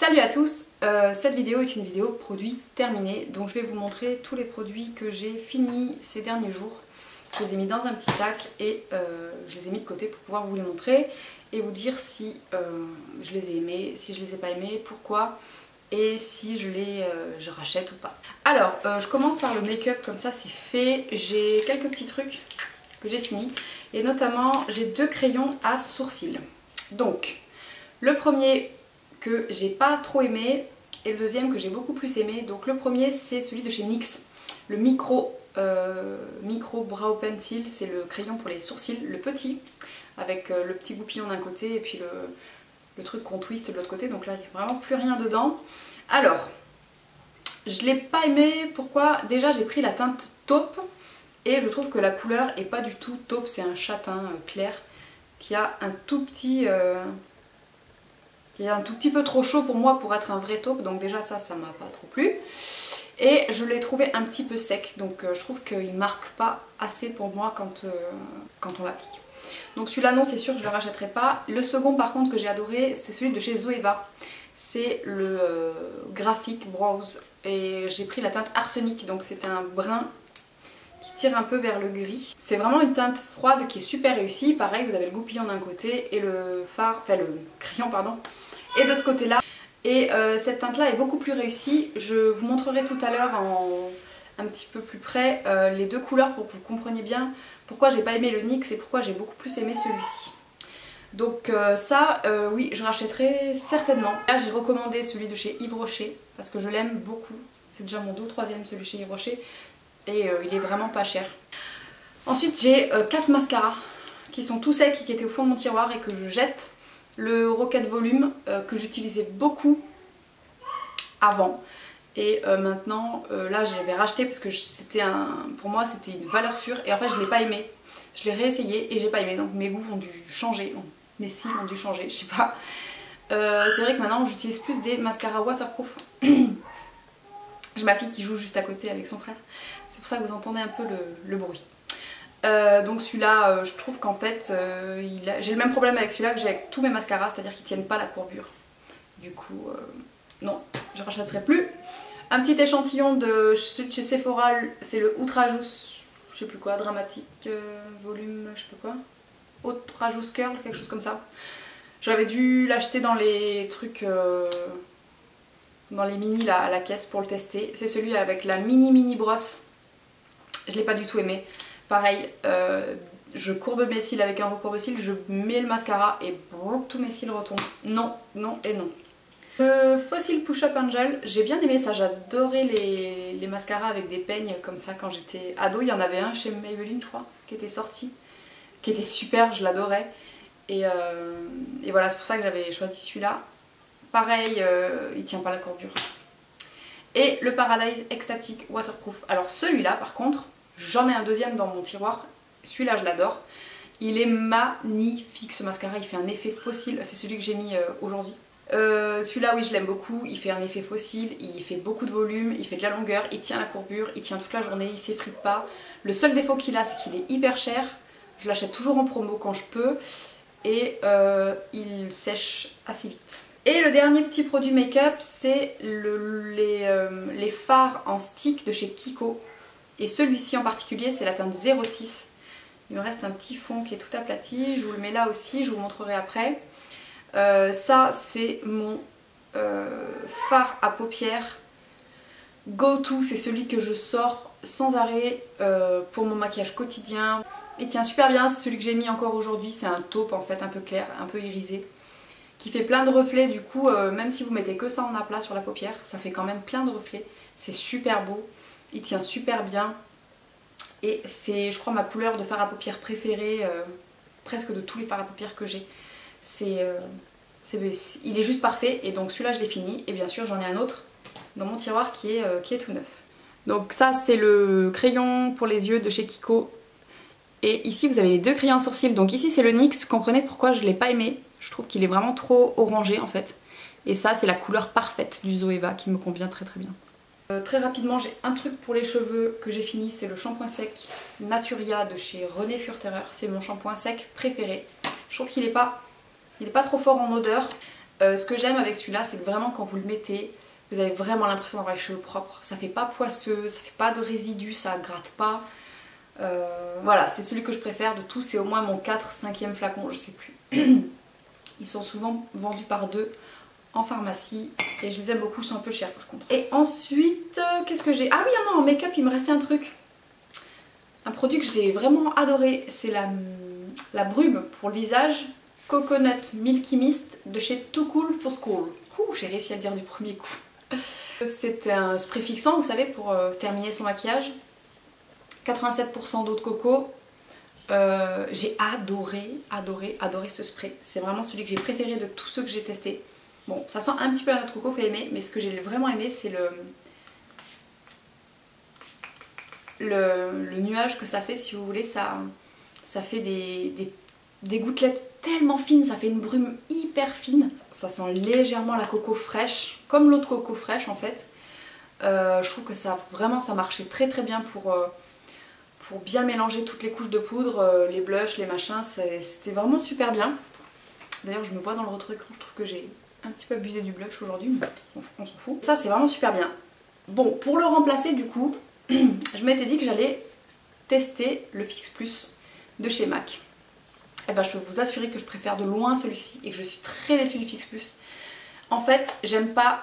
Salut à tous, cette vidéo est une vidéo produit terminée, donc je vais vous montrer tous les produits que j'ai finis ces derniers jours. Je les ai mis dans un petit sac et je les ai mis de côté pour pouvoir vous les montrer et vous dire si je les ai aimés, si je les ai pas aimés, pourquoi et si je rachète ou pas. Alors je commence par le make-up, comme ça c'est fait. J'ai quelques petits trucs que j'ai fini et notamment j'ai deux crayons à sourcils. Donc le premier que j'ai pas trop aimé et le deuxième que j'ai beaucoup plus aimé. Donc le premier c'est celui de chez NYX, le micro brow pencil, c'est le crayon pour les sourcils, le petit avec le petit goupillon d'un côté et puis le truc qu'on twist de l'autre côté, donc là il n'y a vraiment plus rien dedans. Alors je l'ai pas aimé, pourquoi? Déjà j'ai pris la teinte taupe et je trouve que la couleur est pas du tout taupe, c'est un châtain clair qui a un tout petit peu trop chaud pour moi pour être un vrai taupe, donc déjà ça m'a pas trop plu. Et je l'ai trouvé un petit peu sec, donc je trouve qu'il marque pas assez pour moi quand on l'applique. Donc celui-là non, c'est sûr je le rachèterai pas. Le second par contre que j'ai adoré, c'est celui de chez Zoeva. C'est le Graphic Brows et j'ai pris la teinte arsenic, donc c'est un brun qui tire un peu vers le gris. C'est vraiment une teinte froide qui est super réussie. Pareil, vous avez le goupillon d'un côté et le crayon pardon, et de ce côté là. Et cette teinte là est beaucoup plus réussie. Je vous montrerai tout à l'heure un petit peu plus près les deux couleurs pour que vous compreniez bien pourquoi j'ai pas aimé le NYX et pourquoi j'ai beaucoup plus aimé celui-ci. Donc oui, je rachèterai certainement. Là j'ai recommandé celui de chez Yves Rocher parce que je l'aime beaucoup. C'est déjà mon 2 ou 3e celui de chez Yves Rocher et il est vraiment pas cher. Ensuite j'ai 4 mascaras qui sont tout secs et qui étaient au fond de mon tiroir et que je jette. Le Rocket Volume que j'utilisais beaucoup avant et maintenant là je l'avais racheté parce que pour moi c'était une valeur sûre et en fait je l'ai pas aimé. Je l'ai réessayé et j'ai pas aimé, donc mes goûts ont dû changer, mes cils ont dû changer, je sais pas. C'est vrai que maintenant j'utilise plus des mascaras waterproof. J'ai ma fille qui joue juste à côté avec son frère, c'est pour ça que vous entendez un peu le bruit. Donc celui-là, je trouve qu'en fait, j'ai le même problème avec celui-là que j'ai avec tous mes mascaras, c'est-à-dire qu'ils tiennent pas la courbure. Du coup, non, je rachèterai plus. Un petit échantillon de celui de chez Sephora, c'est le Ultra Juice, je sais plus quoi, dramatique, volume, je sais pas quoi, Ultra Juice Curl, quelque chose comme ça. J'avais dû l'acheter dans les trucs, dans les mini là, à la caisse pour le tester. C'est celui avec la mini brosse, je l'ai pas du tout aimé. Pareil, je courbe mes cils avec un recourbe-cils, je mets le mascara et boum, tous mes cils retombent. Non, non et non. Le Fossil Push-Up Angel, j'ai bien aimé ça, j'adorais les mascaras avec des peignes comme ça quand j'étais ado. Il y en avait un chez Maybelline je crois, qui était sorti, qui était super, je l'adorais. Et voilà, c'est pour ça que j'avais choisi celui-là. Pareil, il tient pas la courbure. Et le Paradise Ecstatic Waterproof. Alors celui-là par contre, j'en ai un deuxième dans mon tiroir, celui-là je l'adore. Il est magnifique ce mascara, il fait un effet fossile, c'est celui que j'ai mis aujourd'hui. Celui-là oui je l'aime beaucoup, il fait un effet fossile, il fait beaucoup de volume, il fait de la longueur, il tient la courbure, il tient toute la journée, il s'effrite pas. Le seul défaut qu'il a c'est qu'il est hyper cher, je l'achète toujours en promo quand je peux et il sèche assez vite. Et le dernier petit produit make-up c'est les fards en stick de chez Kiko. Et celui-ci en particulier c'est la teinte 06. Il me reste un petit fond qui est tout aplati, je vous le mets là aussi, je vous montrerai après. Ça c'est mon fard à paupières go to, c'est celui que je sors sans arrêt pour mon maquillage quotidien. Il tient super bien, c'est celui que j'ai mis encore aujourd'hui, c'est un taupe en fait un peu clair, un peu irisé, qui fait plein de reflets, du coup même si vous mettez que ça en aplat sur la paupière, ça fait quand même plein de reflets, c'est super beau. Il tient super bien et c'est je crois ma couleur de fard à paupières préférée presque de tous les fards à paupières que j'ai. Il est juste parfait et donc celui-là je l'ai fini et bien sûr j'en ai un autre dans mon tiroir qui est tout neuf. Donc ça c'est le crayon pour les yeux de chez Kiko et ici vous avez les deux crayons sourcils. Donc ici c'est le NYX, comprenez pourquoi je l'ai pas aimé, je trouve qu'il est vraiment trop orangé en fait. Et ça c'est la couleur parfaite du Zoeva qui me convient très très bien. Très rapidement j'ai un truc pour les cheveux que j'ai fini, c'est le shampoing sec Naturia de chez René Furterer. C'est mon shampoing sec préféré. Je trouve qu'il est pas trop fort en odeur. Ce que j'aime avec celui-là, c'est que vraiment quand vous le mettez, vous avez vraiment l'impression d'avoir les cheveux propres. Ça fait pas poisseux, ça fait pas de résidus, ça gratte pas. Voilà, c'est celui que je préfère de tous, c'est au moins mon 4-5e flacon, je sais plus. Ils sont souvent vendus par deux en pharmacie et je les aime beaucoup, ils sont un peu chers par contre. Et ensuite, qu'est-ce que j'ai? Ah oui, non, en make-up il me restait un truc. Un produit que j'ai vraiment adoré, c'est la brume pour le visage Coconut Milky Mist de chez Too Cool for School. J'ai réussi à le dire du premier coup. C'est un spray fixant, vous savez, pour terminer son maquillage. 87% d'eau de coco. J'ai adoré ce spray. C'est vraiment celui que j'ai préféré de tous ceux que j'ai testés. Bon, ça sent un petit peu la noix de coco, faut aimer, mais ce que j'ai vraiment aimé, c'est le nuage que ça fait, si vous voulez. Ça fait des gouttelettes tellement fines, ça fait une brume hyper fine. Ça sent légèrement la coco fraîche, comme l'eau de coco fraîche en fait. Je trouve que ça marchait très très bien pour bien mélanger toutes les couches de poudre, les blushs, les machins, c'était vraiment super bien. D'ailleurs je me vois dans le retrait-écran, je trouve que j'ai un petit peu abusé du blush aujourd'hui, mais on s'en fout. Ça c'est vraiment super bien. Bon, pour le remplacer du coup, je m'étais dit que j'allais tester le Fix Plus de chez MAC. Et ben je peux vous assurer que je préfère de loin celui-ci et que je suis très déçue du Fix Plus. En fait, j'aime pas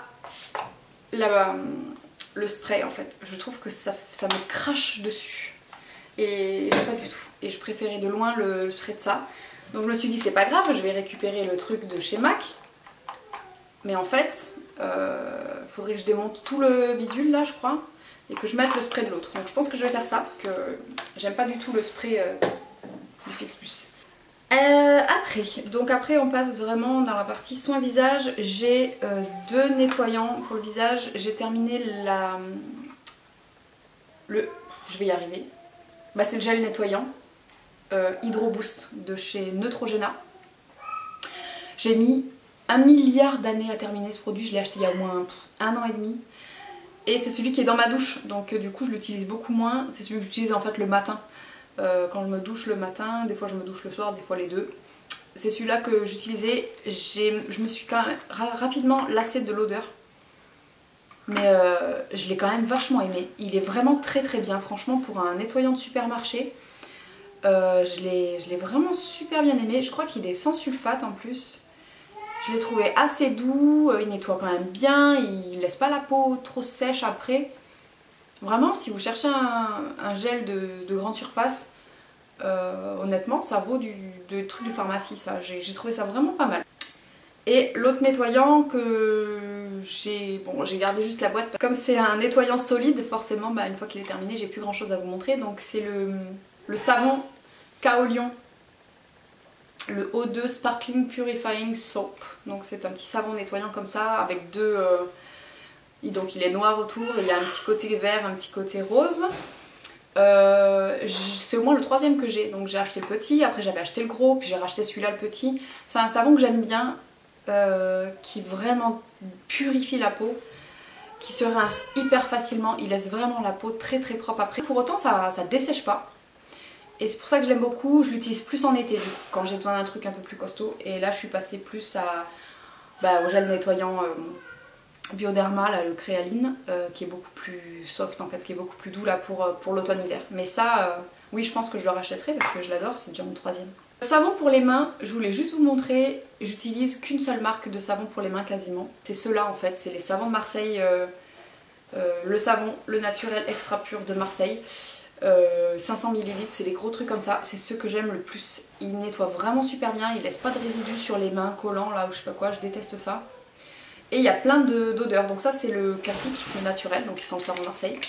le spray en fait. Je trouve que ça me crache dessus. Et j'aime pas du tout. Et je préférais de loin le spray de ça. Donc je me suis dit c'est pas grave, je vais récupérer le truc de chez MAC. Mais en fait, faudrait que je démonte tout le bidule là je crois. Et que je mette le spray de l'autre. Donc je pense que je vais faire ça parce que j'aime pas du tout le spray du Fix Plus. Après on passe vraiment dans la partie soin visage. J'ai deux nettoyants pour le visage. J'ai terminé je vais y arriver. Bah, c'est le gel nettoyant Hydro Boost de chez Neutrogena. J'ai mis 1 milliard d'années à terminer ce produit. Je l'ai acheté il y a au moins 1 an et demi. Et c'est celui qui est dans ma douche. Donc du coup je l'utilise beaucoup moins. C'est celui que j'utilise en fait le matin. Quand je me douche le matin, des fois je me douche le soir, des fois les deux. C'est celui-là que j'utilisais. Je me suis quand même rapidement lassée de l'odeur. Mais je l'ai quand même vachement aimé. Il est vraiment très très bien, franchement, pour un nettoyant de supermarché. Je l'ai vraiment super bien aimé. Je crois qu'il est sans sulfate en plus. Je l'ai trouvé assez doux, il nettoie quand même bien, il laisse pas la peau trop sèche après. Vraiment, si vous cherchez un gel de grande surface, honnêtement, ça vaut du truc de pharmacie, ça. J'ai trouvé ça vraiment pas mal. Et l'autre nettoyant que j'ai gardé juste la boîte. Comme c'est un nettoyant solide, forcément, bah, une fois qu'il est terminé, j'ai plus grand chose à vous montrer. Donc c'est le savon Kaolion. Le O2 Sparkling Purifying Soap. Donc c'est un petit savon nettoyant comme ça, avec deux... donc il est noir autour, et il y a un petit côté vert, un petit côté rose. C'est au moins le 3e que j'ai. Donc j'ai acheté le petit, après j'avais acheté le gros, puis j'ai racheté celui-là le petit. C'est un savon que j'aime bien, qui vraiment purifie la peau, qui se rince hyper facilement, il laisse vraiment la peau très très propre après. Pour autant ça dessèche pas. Et c'est pour ça que je l'aime beaucoup, je l'utilise plus en été quand j'ai besoin d'un truc un peu plus costaud. Et là je suis passée plus au gel nettoyant Bioderma, là, le Créaline, qui est beaucoup plus soft en fait, qui est beaucoup plus doux là pour l'automne-hiver. Mais ça, oui je pense que je le rachèterai parce que je l'adore, c'est déjà mon 3e. Savon pour les mains, je voulais juste vous montrer, j'utilise qu'une seule marque de savon pour les mains quasiment. C'est ceux-là en fait, c'est les savons de Marseille, le savon, le naturel extra pur de Marseille. 500 ml, c'est les gros trucs comme ça, c'est ceux que j'aime le plus. Ils nettoient vraiment super bien, ils laissent pas de résidus sur les mains, collants là ou je sais pas quoi, je déteste ça. Et il y a plein d'odeurs, donc ça c'est le classique, le naturel, donc ils sont le savon Marseille.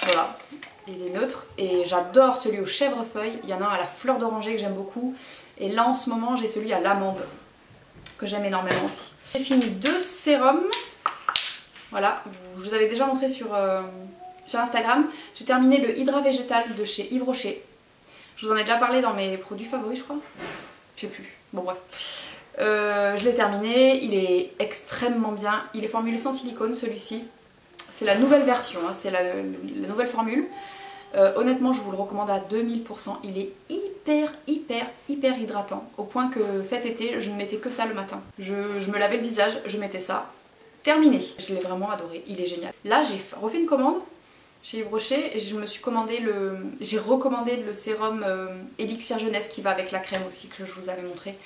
Voilà, il est neutre. Et j'adore celui au chèvrefeuille, il y en a un à la fleur d'oranger que j'aime beaucoup. Et là en ce moment j'ai celui à l'amande, que j'aime énormément aussi. J'ai fini 2 sérums, voilà, je vous avais déjà montré sur Instagram. J'ai terminé le Hydra Végétal de chez Yves Rocher. Je vous en ai déjà parlé dans mes produits favoris je crois. Je sais plus, bon bref. Je l'ai terminé, il est extrêmement bien. Il est formulé sans silicone celui-ci. C'est la nouvelle version, hein, c'est la nouvelle formule. Honnêtement je vous le recommande à 2000%. Il est hyper hydratant. Au point que cet été, je ne mettais que ça le matin. Je me lavais le visage, je mettais ça. Terminé. Je l'ai vraiment adoré, il est génial. Là, j'ai refait une commande chez Yves Rocher et je me suis commandé j'ai recommandé le sérum Elixir Jeunesse qui va avec la crème aussi que je vous avais montré.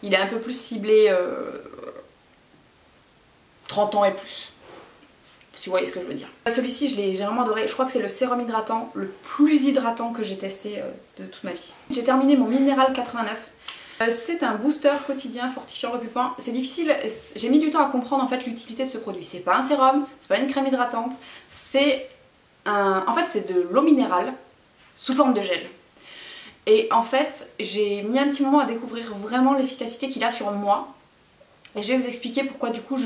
Il est un peu plus ciblé 30 ans et plus. Si vous voyez ce que je veux dire. Celui-ci, j'ai vraiment adoré. Je crois que c'est le sérum hydratant le plus hydratant que j'ai testé de toute ma vie. J'ai terminé mon Minéral 89. C'est un booster quotidien fortifiant repulpant. C'est difficile, j'ai mis du temps à comprendre en fait l'utilité de ce produit. C'est pas un sérum, c'est pas une crème hydratante, c'est en fait c'est de l'eau minérale sous forme de gel. Et en fait, j'ai mis un petit moment à découvrir vraiment l'efficacité qu'il a sur moi. Et je vais vous expliquer pourquoi du coup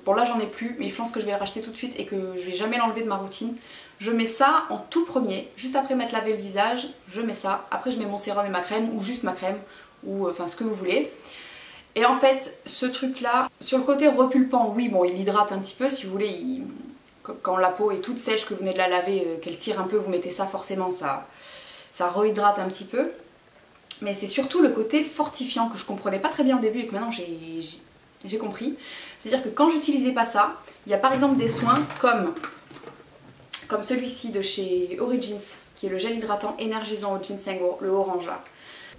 bon là j'en ai plus, mais je pense que je vais le racheter tout de suite et que je vais jamais l'enlever de ma routine. Je mets ça en tout premier, juste après m'être lavé le visage, je mets ça. Après je mets mon sérum et ma crème, ou juste ma crème, ou enfin ce que vous voulez. Et en fait, ce truc là, sur le côté repulpant, oui bon il hydrate un petit peu, si vous voulez, quand la peau est toute sèche, que vous venez de la laver, qu'elle tire un peu, vous mettez ça forcément, ça rehydrate un petit peu. Mais c'est surtout le côté fortifiant que je comprenais pas très bien au début et que maintenant j'ai compris. C'est-à-dire que quand j'utilisais pas ça, il y a par exemple des soins comme celui-ci de chez Origins, qui est le gel hydratant énergisant au ginseng, le orange là.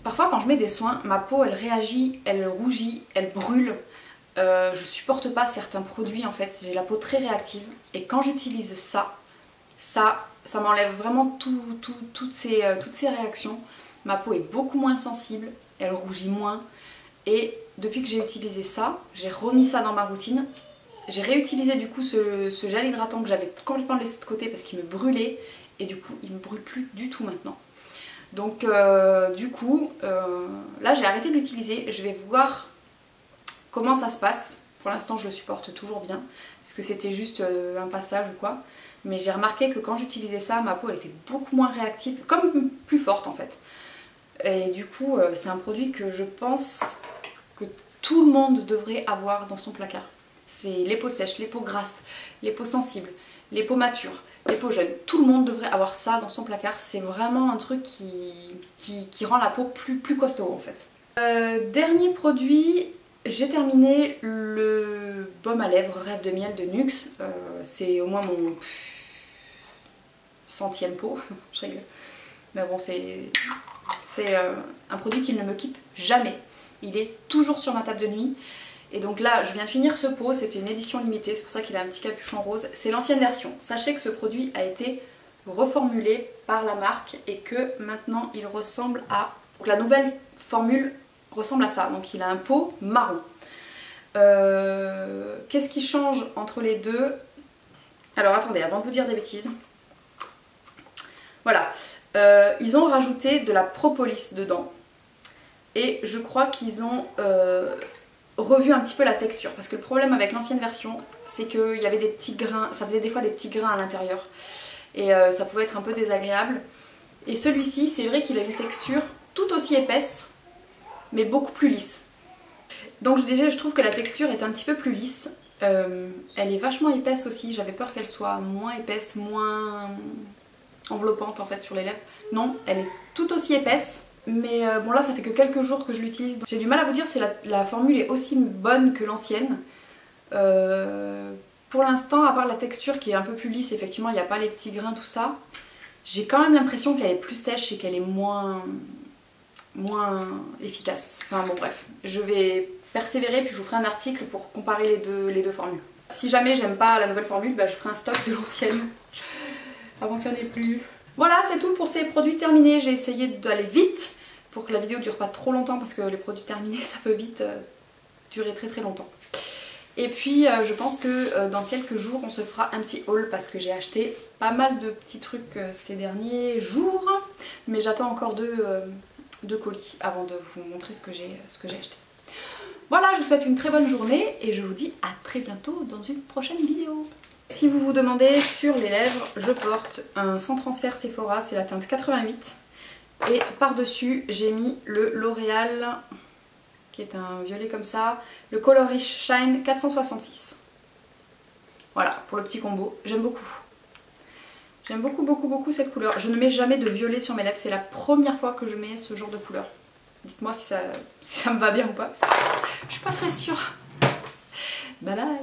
Parfois quand je mets des soins, ma peau elle réagit, elle rougit, elle brûle. Je supporte pas certains produits en fait, j'ai la peau très réactive. Et quand j'utilise ça m'enlève vraiment toutes ces réactions. Ma peau est beaucoup moins sensible, elle rougit moins. Et depuis que j'ai utilisé ça, j'ai remis ça dans ma routine. J'ai réutilisé du coup ce gel hydratant que j'avais complètement laissé de côté parce qu'il me brûlait. Et du coup, il me brûle plus du tout maintenant. Donc du coup, là j'ai arrêté de l'utiliser. Je vais voir comment ça se passe. Pour l'instant, je le supporte toujours bien. Est-ce que c'était juste un passage ou quoi? Mais j'ai remarqué que quand j'utilisais ça, ma peau elle était beaucoup moins réactive, comme plus forte en fait. Et du coup, c'est un produit que je pense que tout le monde devrait avoir dans son placard. C'est les peaux sèches, les peaux grasses, les peaux sensibles, les peaux matures, les peaux jeunes. Tout le monde devrait avoir ça dans son placard. C'est vraiment un truc qui rend la peau plus costaud en fait. Dernier produit, j'ai terminé le baume à lèvres Rêve de miel de NYX. C'est au moins mon 100e pot, je rigole. Mais bon, c'est un produit qui ne me quitte jamais. Il est toujours sur ma table de nuit. Et donc là, je viens de finir ce pot, c'était une édition limitée, c'est pour ça qu'il a un petit capuchon rose. C'est l'ancienne version. Sachez que ce produit a été reformulé par la marque et que maintenant il ressemble à... Donc la nouvelle formule ressemble à ça. Donc il a un pot marron. Qu'est-ce qui change entre les deux? Alors attendez, avant de vous dire des bêtises. Voilà. Ils ont rajouté de la propolis dedans. Et je crois qu'ils ont revu un petit peu la texture. Parce que le problème avec l'ancienne version, c'est qu'il y avait des petits grains. Ça faisait des fois des petits grains à l'intérieur. Et ça pouvait être un peu désagréable. Et celui-ci, c'est vrai qu'il a une texture tout aussi épaisse, mais beaucoup plus lisse. Donc déjà, je trouve que la texture est un petit peu plus lisse. Elle est vachement épaisse aussi. J'avais peur qu'elle soit moins épaisse, moins enveloppante en fait sur les lèvres. Non, elle est tout aussi épaisse. Mais bon là ça fait que quelques jours que je l'utilise. J'ai du mal à vous dire si la formule est aussi bonne que l'ancienne. Pour l'instant, à part la texture qui est un peu plus lisse, effectivement il n'y a pas les petits grains, tout ça. J'ai quand même l'impression qu'elle est plus sèche et qu'elle est moins efficace. Enfin bon bref, je vais persévérer puis je vous ferai un article pour comparer les deux formules. Si jamais j'aime pas la nouvelle formule, bah, je ferai un stock de l'ancienne avant qu'il n'y en ait plus. Voilà, c'est tout pour ces produits terminés. J'ai essayé d'aller vite pour que la vidéo dure pas trop longtemps parce que les produits terminés ça peut vite durer très longtemps. Et puis je pense que dans quelques jours on se fera un petit haul parce que j'ai acheté pas mal de petits trucs ces derniers jours. Mais j'attends encore deux colis avant de vous montrer ce que j'ai acheté. Voilà, je vous souhaite une très bonne journée et je vous dis à très bientôt dans une prochaine vidéo. Si vous vous demandez, sur les lèvres, je porte un sans transfert Sephora, c'est la teinte 88. Et par-dessus, j'ai mis le L'Oréal, qui est un violet comme ça, le Color Rich Shine 466. Voilà, pour le petit combo, j'aime beaucoup. J'aime beaucoup beaucoup beaucoup cette couleur. Je ne mets jamais de violet sur mes lèvres, c'est la première fois que je mets ce genre de couleur. Dites-moi si ça me va bien ou pas. Je suis pas très sûre. Bye bye.